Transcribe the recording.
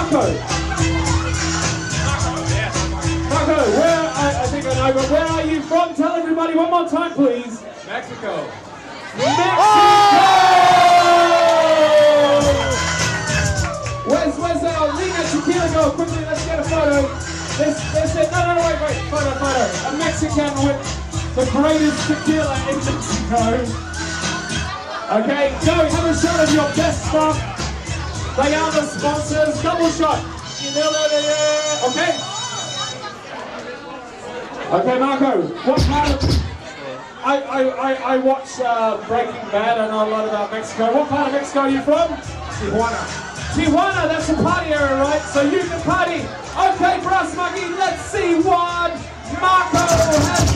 Marco, I think I know, but where are you from? Tell everybody one more time, please. Mexico. Mexico! Where's Lena Tequila girl? Quickly, let's get a photo. No, wait, photo. A Mexican with the greatest tequila in Mexico. Okay, Joey, have a shot of your best stuff. They are the sponsors. Double shot. Okay? Okay, Marco, what part of... I watch Breaking Bad. I know a lot about Mexico. What part of Mexico are you from? Tijuana, that's a party area, right? So you can party. Okay, Brass Monkey, let's see what Marco has